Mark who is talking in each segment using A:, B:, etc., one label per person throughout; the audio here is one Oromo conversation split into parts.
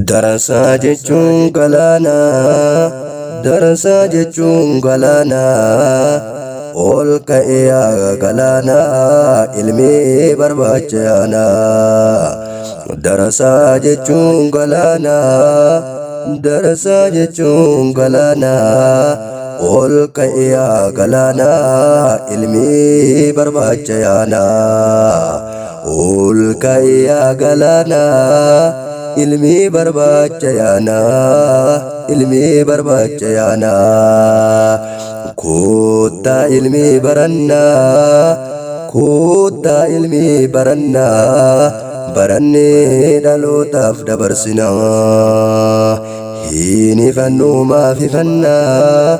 A: Darasaa jechuun galaanaa, darasaa jechuun galaanaa, ol ka'ee yaa galaanaa, ilmi barbaacha yaanaa. Darasaa jechuun galaanaa, darasaa jechuun galaanaa, ol ka'ee yaa galaanaa, ilmi barbaacha yaanaa. Ol ka'ee yaa galaanaa, ilmi barbaacha yaanaa, ilmi barbaacha yaanaa. Kottaa ilmi barannaa, kottaa ilmi barannaa, barannee dhalootaaf dabarsinaa. Hin hifannuu maaf hifannaa,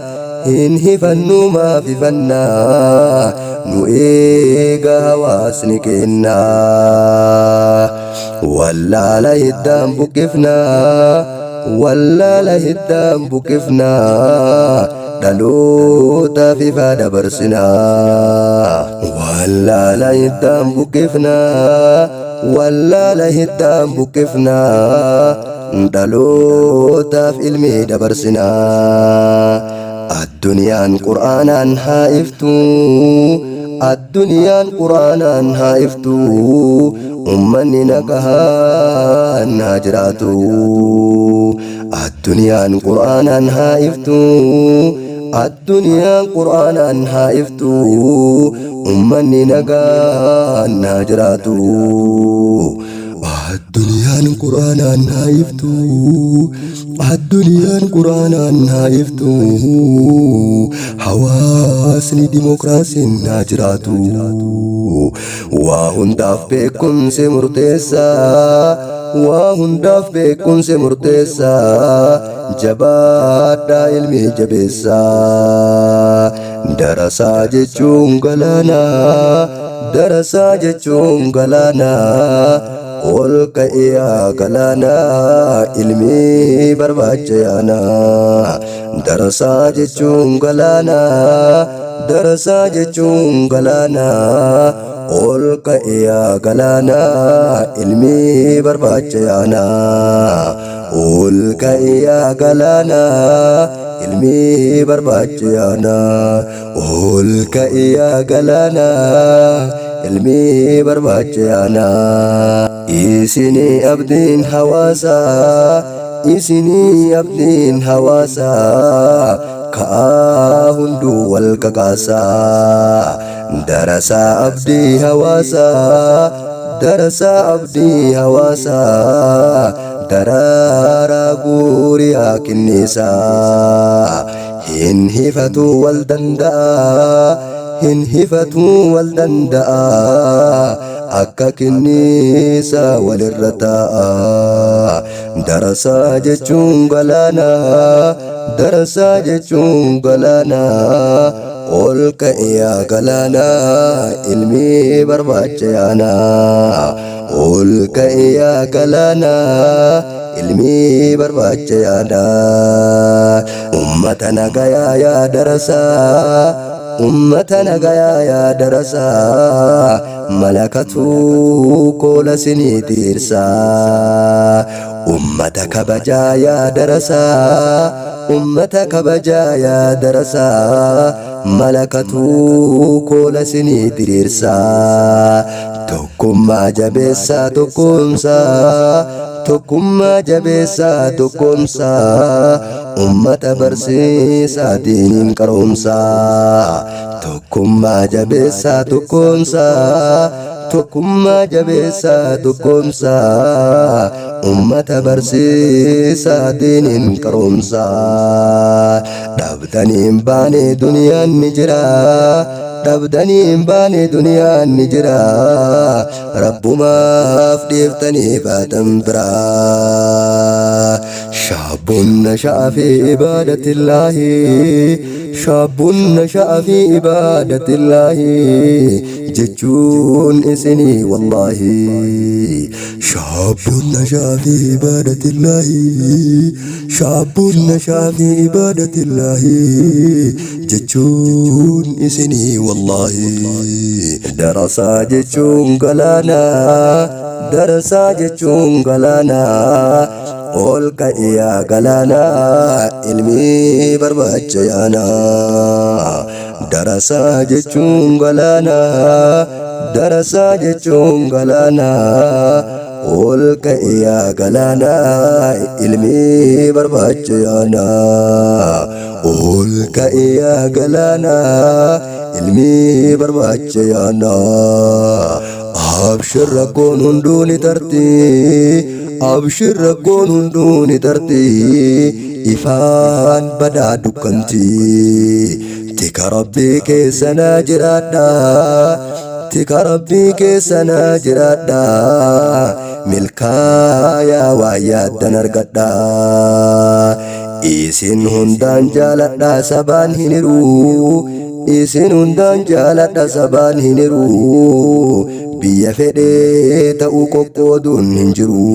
A: hin hifannuu maaf hifannaa, nu eega hawaasni kennaa. Wallaala hiddaan buqqifnaa, wallaala hiddaan buqqifnaa, dhalootaaf ifa dabarsinaa. Wallaala hiddaan buqqifnaa, wallaala hiddaan buqqifnaa, dhalootaaf ilmi dabarsinaa. Addunyaan qur'aanaan haa iftuu, addunyaan qur'aanaan haa iftuu, ummanni nagahaan haa jiraatu. Addunyaan qur'aanaan haa iftuu, addunyaan qur'aanaan haa iftuu, ummanni nagahaan haa jiraatu. Addunyaan qur'aanaan haa iftuu, addunyaan qur'aanaan haa iftuu, hawaasni dimokiraasiin haa jiraatu. Waa hundaaf beekumsi murteessaa, waa hundaaf beekumsi murteessaa, jabaadhaa ilmi jabeessaa. Darasaa jechuun galaanaa, darasaa jechuun galaanaa, ol ka'ee yaa galaanaa, ilmi barbaacha yaanaa. Darasaa jechuun galaanaa, darasaa jechuun galaanaa, ol ka'ee yaa galaanaa, ilmi barbaacha yaanaa. Ol ka'ee yaa galaanaa, ilmi barbaacha yaanaa. Ol ka'ee yaa galaanaa, ilmi barbaacha yaanaa. Isinii abdiin hawaasaa, isinii abdiin hawaasaa, ka'aa hunduu wal kakaasaa. Darasaa abdii hawaasaa, darasaa abdii hawaasaa, daraaraa guurii haa kinniisaa. Hin hifatu wal danda'a, hin hifatu wal danda'a, akka kinniisa walirra taa'a. Darasaa jechuun galaanaa, darasaa jechuun galaanaa, ol ka'ee yaa galaanaa, ilmi barbaacha yaanaa. Ol ka'ee yaa galaanaa, ilmi barbaacha yaanaa. Ummata nagayaa yaa darasaa, ummata nagayaa yaa darasaa, malakatuu koola sinii tiirsaa. Ummata kabajaa yaa darasaa, ummata kabajaa yaa darasaa, malakatuu koola sinii tiirsaa. Tokkummaa jabeessaa tokkumsaa, tokkummaa jabeessaa tokkumsaa, ummata barsiisaa diiniin qaroomsaa. Tokkummaa jabeessaa tokkumsaa, tokkummaa jabeessaa tokkumsaa, ummata barsiisaa diiniin qaroomsaa. Dhabdanii hin baane duniyaan ni jira, dhabdanii hin baane duniyaan ni jira, rabbumaaf dhiiftanii baatan biraa. Shaabun nasha'a fi ibaadatillahi, shaabun nasha'a fi ibaadatillahi, jechuun isinii wallahi. Shaabun nasha'a fi ibaadatillahi, shaabun nasha'a fi ibaadatillahi, jechuun isinii wallahi. Darasaa jechuun galaanaa, darasaa jechuun galaanaa, ol ka'iyaa galaanaa ilmi barbaachayaanaa darasaa jechuun galaanaa darasaa jechuun galaanaa ol ka'iyaa galaanaa ilmi barbaachayaanaa ol ka'iyaa galaanaa ilmi barbaachayaanaa abshir rakkoon hunduun tarti abshir rakkoon hunduun tarti ifaan badaa dukkanti tika rabbii keessa na jiraadha tika rabbii keessa na jiraadha milkaayaa waa yaaddan argadha isin hundaan jaaladha sabaan hin hiruu isin hundaan jaaladha sabaan hin hiruu biyya fedhee ta'uu qoqqooduun hin jiru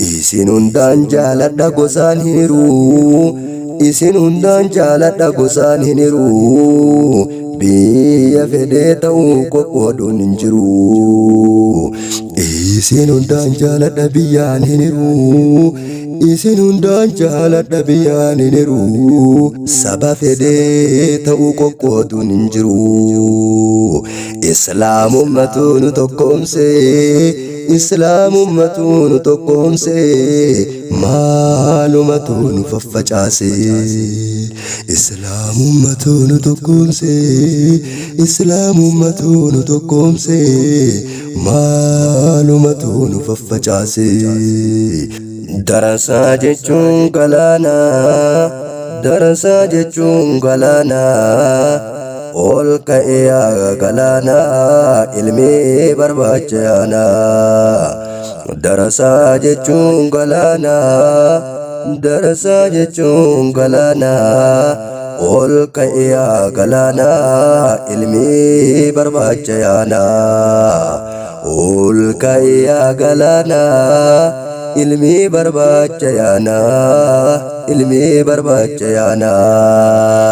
A: isin hundaan jaaladha gosaan hin hiruu isin hundaan jaaladha gosaan hin hiruu biyya fedhee ta'uu qoqqooduun hin jiru isin hundaan jaaladha biyyaan hin hiruu isin hundaan jaaladha biyyaan hin hiruu saba fedhee ta'uu qoqqooduun hin jiru islaamummaatu nu tokkoomse islaamummaatu nu tokkoomse maalummaatu nu faffacaase islaamummaatu nu tokkoomse islaamummaatu nu tokkoomse maalummaatu nu faffacaase darasaa jechuun galaanaa darasaa jechuun galaanaa ol ka'iyaa galaanaa ilmi barbaachayaanaa darasaa jechuun galaanaa darasaa jechuun galaanaa ol ka'iyaa galaanaa ilmi barbaachayaanaa ol ka'iyaa galaanaa ilmi barbaachayaanaa ilmi barbaachayaanaa